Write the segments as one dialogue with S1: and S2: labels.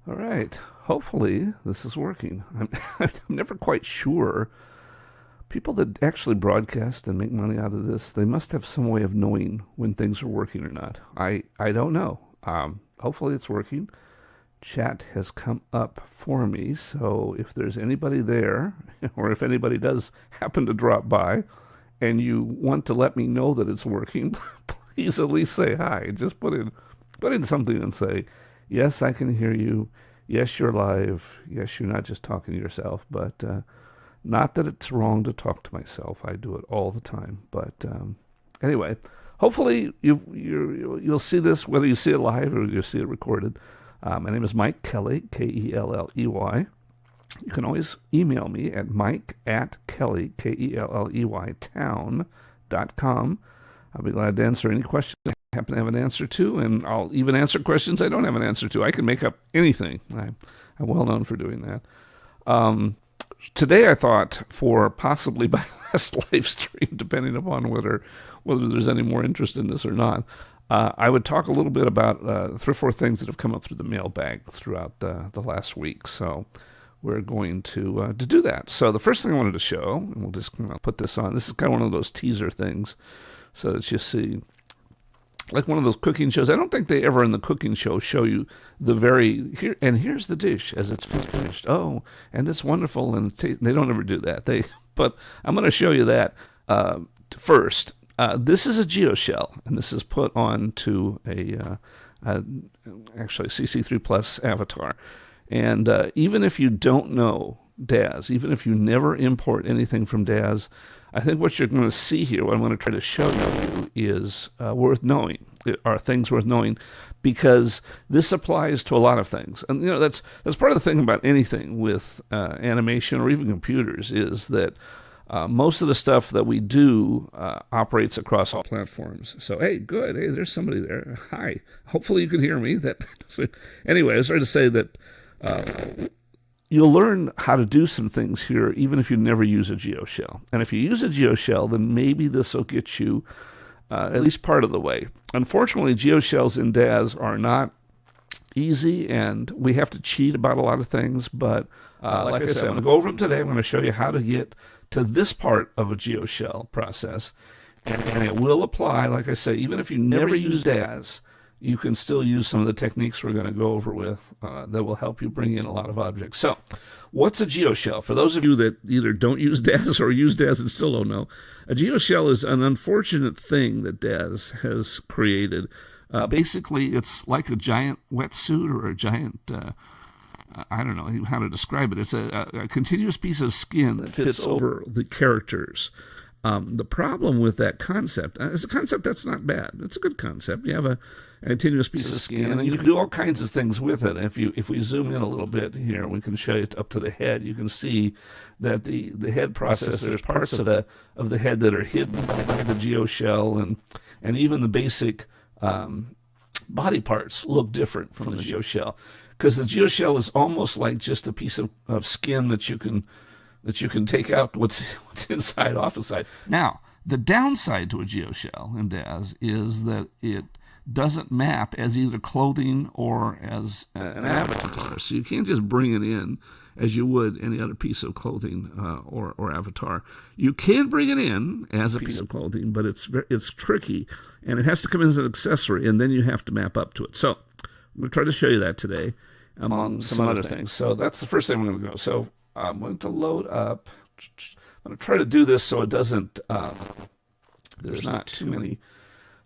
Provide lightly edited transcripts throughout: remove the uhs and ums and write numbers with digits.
S1: All right. Hopefully, this is working. I'm never quite sure. People that actually broadcast and make money out of this, they must have some way of knowing when things are working or not. I don't know. Hopefully, it's working. Chat has come up for me, so if there's anybody there, or if anybody does happen to drop by, and you want to let me know that it's working, please at least say hi. Just put in something and say, yes, I can hear you. Yes, you're live. Yes, you're not just talking to yourself. But not that it's wrong to talk to myself. I do it all the time. But anyway, hopefully you'll see this, whether you see it live or you see it recorded. My name is Mike Kelley, Kelley. You can always email me at mike@Kelley, Kelley, town.com. I'll be glad to answer any questions I happen to have an answer to, and I'll even answer questions I don't have an answer to. I can make up anything. I'm well known for doing that. Today I thought, for possibly my last live stream, depending upon whether there's any more interest in this or not, I would talk a little bit about 3 or 4 things that have come up through the mailbag throughout the last week. So we're going to do that. So the first thing I wanted to show, and we'll just put this on. This is kind of one of those teaser things, so that you see, like one of those cooking shows. I don't think they ever in the cooking show show you the here's the dish as it's finished. Oh, and it's wonderful, and they don't ever do that. But I'm going to show you that first. This is a geoshell, and this is put on to actually CC3 Plus avatar. And even if you don't know DAZ, even if you never import anything from DAZ, I think what you're going to see here, what I'm going to try to show you, is worth knowing, are things worth knowing, because this applies to a lot of things. And that's part of the thing about anything with animation or even computers, is that most of the stuff that we do operates across all platforms. So, hey, good. Hey, there's somebody there. Hi. Hopefully you can hear me. Anyway, I was trying to say that you'll learn how to do some things here, even if you never use a geoshell. And if you use a geoshell, then maybe this will get you at least part of the way. Unfortunately, geoshells in DAZ are not easy, and we have to cheat about a lot of things. But like I said, I'm going to go over them today. I'm going to show you how to get to this part of a geoshell process. And it will apply, like I say, even if you never use DAZ, you can still use some of the techniques we're going to go over with that will help you bring in a lot of objects. So, what's a geoshell? For those of you that either don't use DAZ or use DAZ and still don't know, a geoshell is an unfortunate thing that DAZ has created. Basically, it's like a giant wetsuit or a giant, I don't know how to describe it. It's a continuous piece of skin that fits over the characters. The problem with that concept is a concept that's not bad. It's a good concept. You have a continuous piece of skin, and you can do all kinds of things with it. If we zoom in a little bit here, we can show you up to the head. You can see that the head process, there's parts of the head that are hidden by the geoshell, and even the basic body parts look different from the geoshell, because the geoshell is almost like just a piece of skin that you can take out what's inside off the side. Now, the downside to a geoshell in DAZ is that it doesn't map as either clothing or as an avatar. So you can't just bring it in as you would any other piece of clothing or avatar. You can bring it in as a piece of clothing, but it's tricky, and it has to come in as an accessory, and then you have to map up to it. So I'm going to try to show you that today, among some other things. So that's the first thing I'm going to go. So I'm going to load up. I'm going to try to do this so it doesn't, there's not too many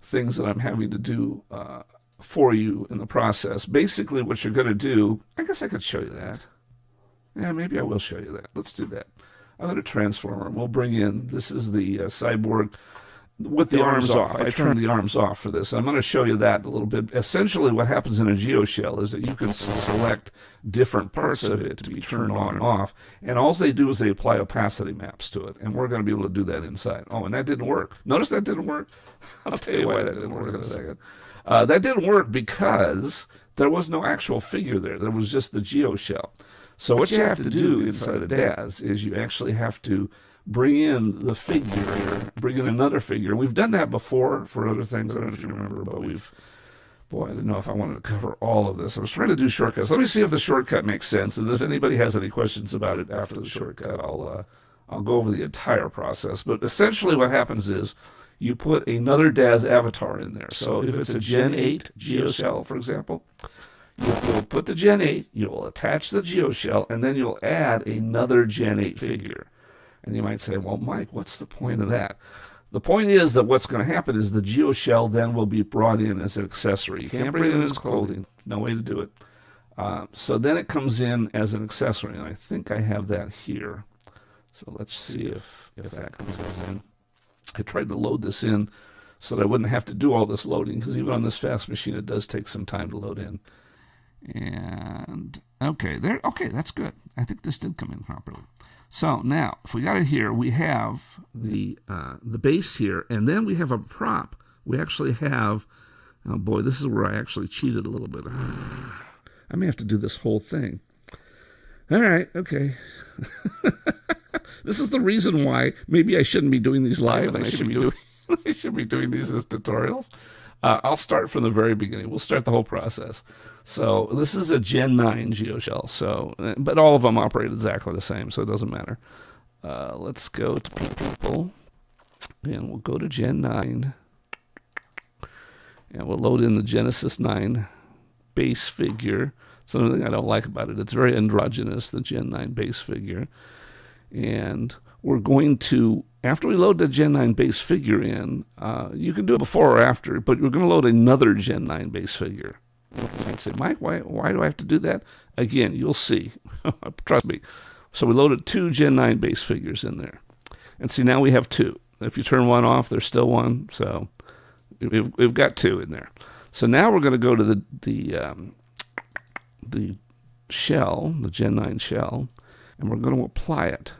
S1: things that I'm having to do for you in the process. Basically, what you're going to do, I guess I could show you that. Yeah, maybe I will show you that. Let's do that. I'm going to transform her. We'll bring in, this is the cyborg with the arms off. I turned the arms off for this. I'm going to show you that a little bit. Essentially, what happens in a geoshell is that you can select different parts of it to be turned on and off, and all they do is they apply opacity maps to it, and we're going to be able to do that inside. Oh, and that didn't work. Notice that didn't work? I'll tell you why that didn't work in a second. That didn't work because there was no actual figure there. There was just the geoshell. So what you have to do inside of DAZ is you actually have to bring in the figure, bring in another figure. We've done that before for other things. I don't know if you remember, but we've Boy, I didn't know if I wanted to cover all of this. I was trying to do shortcuts. Let me see if the shortcut makes sense, and if anybody has any questions about it after the shortcut, I'll go over the entire process. But essentially, what happens is you put another DAZ avatar in there. So if it's a Gen 8 Geoshell, for example, you'll put the Gen 8, you'll attach the Geoshell, and then you'll add another Gen 8 figure. And you might say, well, Mike, what's the point of that? The point is that what's going to happen is the Geoshell then will be brought in as an accessory. You can't bring it in as clothing. No way to do it. So then it comes in as an accessory, and I think I have that here. So let's see if that comes in. I tried to load this in so that I wouldn't have to do all this loading, because even on this fast machine, it does take some time to load in. And okay, there. Okay, that's good. I think this did come in properly. So now, if we got it here, we have the base here, and then we have a prop. We actually have, oh boy, this is where I actually cheated a little bit. I may have to do this whole thing. All right, okay. This is the reason why maybe I shouldn't be doing these live, and I should be doing these as tutorials. I'll start from the very beginning. We'll start the whole process. So this is a Gen 9 Geoshell. So, but all of them operate exactly the same, so it doesn't matter. Let's go to people, and we'll go to Gen 9, and we'll load in the Genesis 9 base figure. Something I don't like about it, it's very androgynous, the Gen 9 base figure. And we're going to, after we load the Gen 9 base figure in, you can do it before or after, but we're going to load another Gen 9 base figure. You might say, Mike, why do I have to do that? Again, you'll see. Trust me. So we loaded 2 Gen 9 base figures in there. And see, now we have 2. If you turn one off, there's still one. So we've got 2 in there. So now we're going to go to the shell, the Gen 9 shell, and we're going to apply it.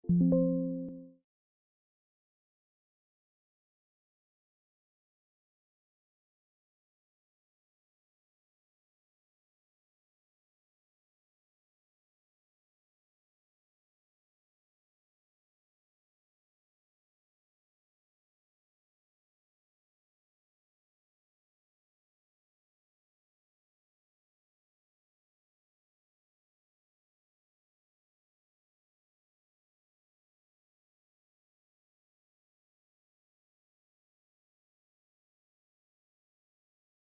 S2: you